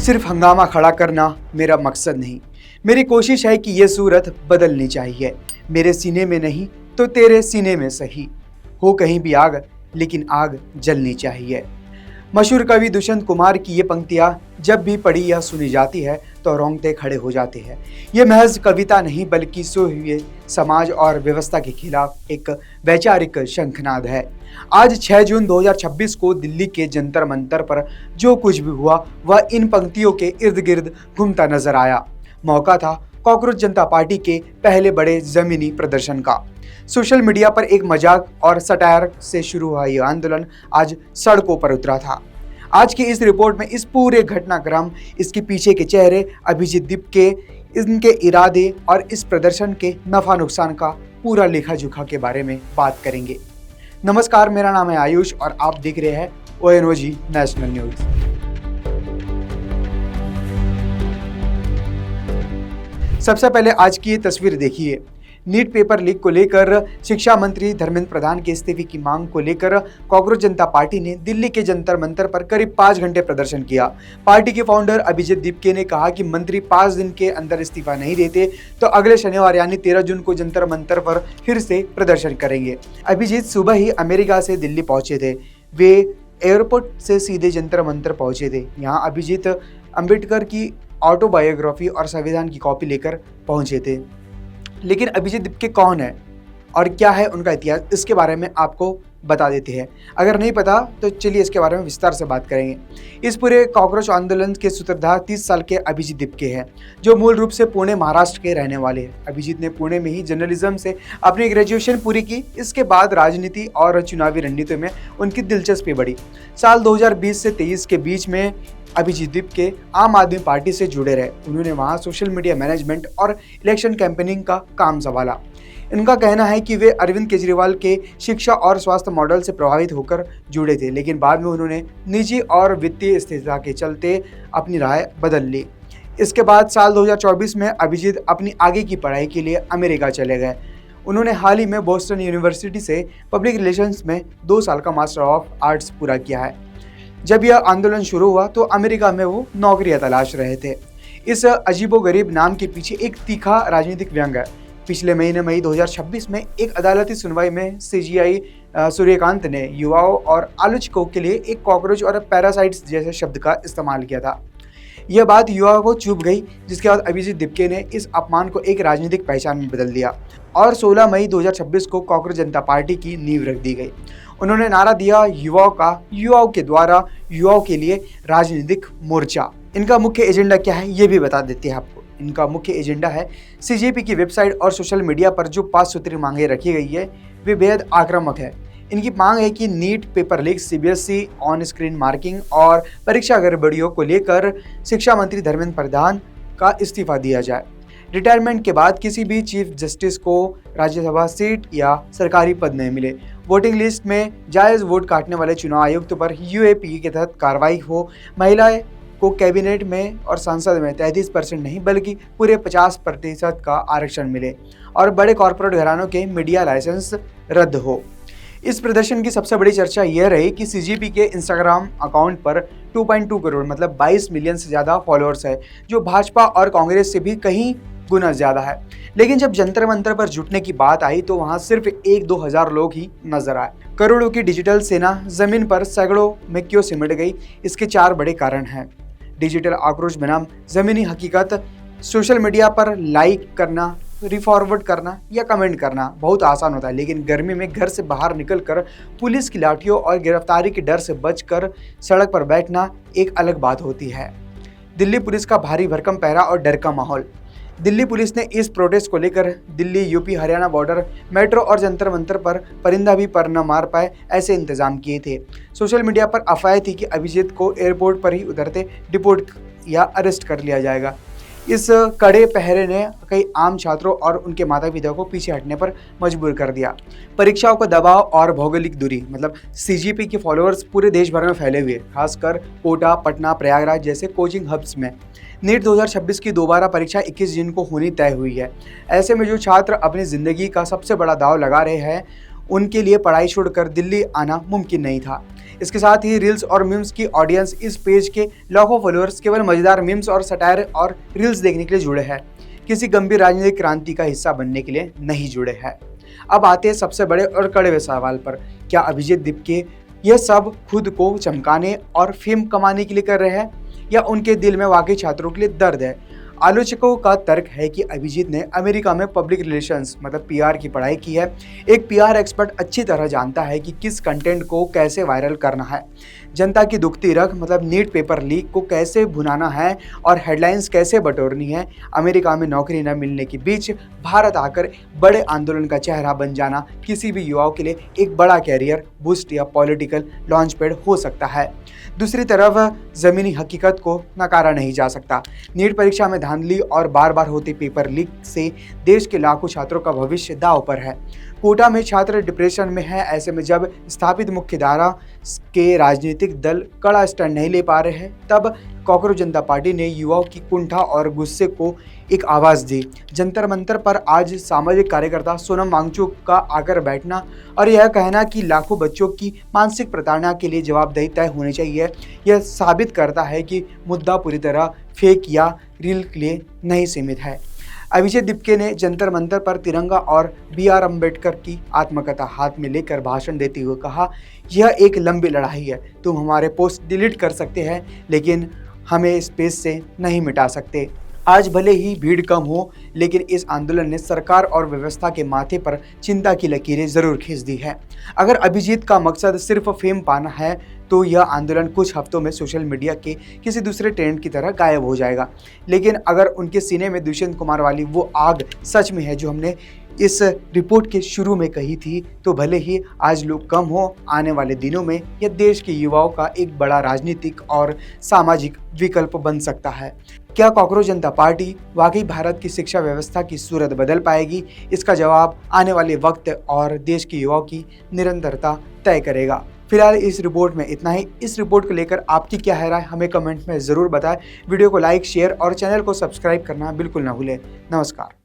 सिर्फ हंगामा खड़ा करना मेरा मकसद नहीं। मेरी कोशिश है कि ये सूरत बदलनी चाहिए। मेरे सीने में नहीं तो तेरे सीने में सही। हो कहीं भी आग, लेकिन आग जलनी चाहिए। मशहूर कवि दुष्यंत कुमार की ये पंक्तियाँ जब भी पढ़ी या सुनी जाती है तो रोंगटे खड़े हो जाते हैं। ये महज कविता नहीं बल्कि सोए हुए समाज और व्यवस्था के खिलाफ एक वैचारिक शंखनाद है। आज 6 जून 2026 को दिल्ली के जंतर मंतर पर जो कुछ भी हुआ वह इन पंक्तियों के इर्द गिर्द घूमता नजर आया। मौका था कॉकरोच जनता पार्टी के पहले बड़े जमीनी प्रदर्शन का। सोशल मीडिया पर एक मजाक और सटायर से शुरू हुआ यह आंदोलन आज सड़कों पर उतरा था। आज की इस रिपोर्ट में इस पूरे घटनाक्रम, इसके पीछे के चेहरे, अभिजीत दीपके, इनके इरादे और इस प्रदर्शन के नफा नुकसान का पूरा लेखा जोखा के बारे में बात करेंगे। नमस्कार, मेरा नाम है आयुष और आप देख रहे हैं ONOG नेशनल न्यूज। सबसे पहले आज की ये तस्वीर देखिए। नीट पेपर लीक को लेकर शिक्षा मंत्री धर्मेंद्र प्रधान के इस्तीफे की मांग को लेकर कॉकरोच जनता पार्टी ने दिल्ली के जंतर मंतर पर करीब 5 घंटे प्रदर्शन किया। पार्टी के फाउंडर अभिजीत दीपके ने कहा कि मंत्री 5 दिन के अंदर इस्तीफा नहीं देते तो अगले शनिवार यानी 13 जून को जंतर मंतर पर फिर से प्रदर्शन करेंगे। अभिजीत सुबह ही अमेरिका से दिल्ली पहुंचे थे। वे एयरपोर्ट से सीधे जंतर मंतर पहुंचे थे। यहाँ अभिजीत अम्बेडकर की ऑटोबायोग्राफी और संविधान की कॉपी लेकर पहुंचे थे। लेकिन अभिजीत दीपके कौन है और क्या है उनका इतिहास, इसके बारे में आपको बता देते हैं। अगर नहीं पता तो चलिए इसके बारे में विस्तार से बात करेंगे। इस पूरे कॉकरोच आंदोलन के सूत्रधार 30 साल के अभिजीत दीपके हैं, जो मूल रूप से पुणे महाराष्ट्र के रहने वाले हैं। अभिजीत ने पुणे में ही जर्नलिज्म से अपनी ग्रेजुएशन पूरी की। इसके बाद राजनीति और चुनावी रणनीति में उनकी दिलचस्पी बढ़ी। साल 2020 से 23 के बीच में अभिजीत दीपके आम आदमी पार्टी से जुड़े रहे। उन्होंने वहां सोशल मीडिया मैनेजमेंट और इलेक्शन कैंपेनिंग का काम संभाला। इनका कहना है कि वे अरविंद केजरीवाल के शिक्षा और स्वास्थ्य मॉडल से प्रभावित होकर जुड़े थे, लेकिन बाद में उन्होंने निजी और वित्तीय स्थिरता के चलते अपनी राय बदल ली। इसके बाद साल 2024 में अभिजीत अपनी आगे की पढ़ाई के लिए अमेरिका चले गए। उन्होंने हाल ही में बोस्टन यूनिवर्सिटी से पब्लिक रिलेशंस में 2 साल का मास्टर ऑफ आर्ट्स पूरा किया है। जब यह आंदोलन शुरू हुआ तो अमेरिका में वो नौकरियां तलाश रहे थे। इस अजीबोगरीब नाम के पीछे एक तीखा राजनीतिक व्यंग है। पिछले महीने मई 2026 में एक अदालती सुनवाई में CGI सूर्यकांत ने युवाओं और आलोचकों के लिए एक कॉकरोच और पैरासाइट्स जैसे शब्द का इस्तेमाल किया था। यह बात युवाओं को चुभ गई, जिसके बाद अभिजीत दीपके ने इस अपमान को एक राजनीतिक पहचान में बदल दिया और 16 मई 2026 को कॉकरोच जनता पार्टी की नींव रख दी गई। उन्होंने नारा दिया, युवाओं के द्वारा युवाओं के लिए राजनीतिक मोर्चा। इनका मुख्य एजेंडा क्या है ये भी बता देते हैं आपको। इनका मुख्य एजेंडा है CJP की वेबसाइट और सोशल मीडिया पर जो 5 सूत्री मांगे रखी गई है वे बेहद आक्रामक है। इनकी मांग है कि NEET paper leak, CBSE on screen marking और परीक्षा गड़बड़ियों को लेकर शिक्षा मंत्री धर्मेंद्र प्रधान का इस्तीफा दिया जाए। रिटायरमेंट के बाद किसी भी चीफ जस्टिस को राज्यसभा सीट या सरकारी पद नहीं मिले। वोटिंग लिस्ट में जायज़ वोट काटने वाले चुनाव आयुक्त पर UAPA के तहत कार्रवाई हो। महिलाएं को कैबिनेट में और संसद में 33% नहीं बल्कि पूरे 50% का आरक्षण मिले और बड़े कॉरपोरेट घरानों के मीडिया लाइसेंस रद्द हो। इस प्रदर्शन की सबसे बड़ी चर्चा यह रही कि CJP के इंस्टाग्राम अकाउंट पर 2.2 करोड़ मतलब 22 मिलियन से ज़्यादा फॉलोअर्स है, जो भाजपा और कांग्रेस से भी कहीं गुना ज़्यादा है। लेकिन जब जंतर मंतर पर जुटने की बात आई तो वहां सिर्फ 1-2 हज़ार लोग ही नजर आए। करोड़ों की डिजिटल सेना जमीन पर सैकड़ों में क्यों सिमट गई? इसके 4 बड़े कारण हैं। डिजिटल आक्रोश बनाम जमीनी हकीकत। सोशल मीडिया पर लाइक करना, रिफॉरवर्ड करना या कमेंट करना बहुत आसान होता है, लेकिन गर्मी में घर से बाहर निकलकर पुलिस की लाठियों और गिरफ्तारी के डर से बचकर सड़क पर बैठना एक अलग बात होती है। दिल्ली पुलिस का भारी भरकम पहरा और डर का माहौल। दिल्ली पुलिस ने इस प्रोटेस्ट को लेकर Delhi, UP, Haryana border, metro और जंतर मंतर पर परिंदा भी पर न मार पाए ऐसे इंतजाम किए थे। सोशल मीडिया पर अफवाह थी कि अभिजीत को एयरपोर्ट पर ही उतरते डिपोर्ट या अरेस्ट कर लिया जाएगा। इस कड़े पहरे ने कई आम छात्रों और उनके माता पिता को पीछे हटने पर मजबूर कर दिया। परीक्षाओं का दबाव और भौगोलिक दूरी मतलब CJP के फॉलोअर्स पूरे देश भर में फैले हुए, खासकर कोटा, पटना, प्रयागराज जैसे कोचिंग हब्स में। नीट 2026 की दोबारा परीक्षा 21 जून को होनी तय हुई है। ऐसे में जो छात्र अपनी ज़िंदगी का सबसे बड़ा दाव लगा रहे हैं उनके लिए पढ़ाई छोड़कर दिल्ली आना मुमकिन नहीं था। इसके साथ ही रील्स और मीम्स की ऑडियंस इस पेज के लाखों फॉलोअर्स केवल मजेदार मीम्स और सटायर और रील्स देखने के लिए जुड़े हैं, किसी गंभीर राजनीतिक क्रांति का हिस्सा बनने के लिए नहीं जुड़े हैं। अब आते हैं सबसे बड़े और कड़वे सवाल पर, क्या अभिजीत दीपके यह सब खुद को चमकाने और फेम कमाने के लिए कर रहे हैं या उनके दिल में वाकई छात्रों के लिए दर्द है? आलोचकों का तर्क है कि अभिजीत ने अमेरिका में पब्लिक रिलेशंस मतलब पीआर की पढ़ाई की है। एक पीआर एक्सपर्ट अच्छी तरह जानता है कि किस कंटेंट को कैसे वायरल करना है, जनता की दुखती रग मतलब नीट पेपर लीक को कैसे भुनाना है और हेडलाइंस कैसे बटोरनी है। अमेरिका में नौकरी न मिलने के बीच भारत आकर बड़े आंदोलन का चेहरा बन जाना किसी भी युवाओं के लिए एक बड़ा कैरियर बूस्ट या पॉलिटिकल लॉन्च पैड हो सकता है। दूसरी तरफ ज़मीनी हकीकत को नकारा नहीं जा सकता। नीट परीक्षा में धांधली और बार बार होते पेपर लीक से देश के लाखों छात्रों का भविष्य दांव पर है। कोटा में छात्र डिप्रेशन में है। ऐसे में जब स्थापित मुख्यधारा के राजनीतिक दल कड़ा स्टैंड नहीं ले पा रहे हैं, तब कॉकरोच जनता पार्टी ने युवाओं की कुंठा और गुस्से को एक आवाज़ दी। जंतर मंतर पर आज सामाजिक कार्यकर्ता सोनम वांगचुक का आकर बैठना और यह कहना कि लाखों बच्चों की मानसिक प्रताड़ना के लिए जवाबदेही तय होनी चाहिए, यह साबित करता है कि मुद्दा पूरी तरह फेक या रील के लिए नहीं सीमित है। अभिजीत दीपके ने जंतर मंतर पर तिरंगा और BR अम्बेडकर की आत्मकथा हाथ में लेकर भाषण देते हुए कहा, यह एक लंबी लड़ाई है। तुम हमारे पोस्ट डिलीट कर सकते हैं लेकिन हमें स्पेस से नहीं मिटा सकते। आज भले ही भीड़ कम हो, लेकिन इस आंदोलन ने सरकार और व्यवस्था के माथे पर चिंता की लकीरें जरूर खींच दी है। अगर अभिजीत का मकसद सिर्फ फेम पाना है तो यह आंदोलन कुछ हफ्तों में सोशल मीडिया के किसी दूसरे ट्रेंड की तरह गायब हो जाएगा। लेकिन अगर उनके सीने में दुष्यंत कुमार वाली वो आग सच में है जो हमने इस रिपोर्ट के शुरू में कही थी, तो भले ही आज लोग कम हो, आने वाले दिनों में यह देश के युवाओं का एक बड़ा राजनीतिक और सामाजिक विकल्प बन सकता है। क्या कॉकरोच जनता पार्टी वाकई भारत की शिक्षा व्यवस्था की सूरत बदल पाएगी? इसका जवाब आने वाले वक्त और देश के युवाओं की निरंतरता तय करेगा। फिलहाल इस रिपोर्ट में इतना ही। इस रिपोर्ट को लेकर आपकी क्या है राय, हमें कमेंट में ज़रूर बताएं। वीडियो को लाइक, शेयर और चैनल को सब्सक्राइब करना बिल्कुल ना भूलें। नमस्कार।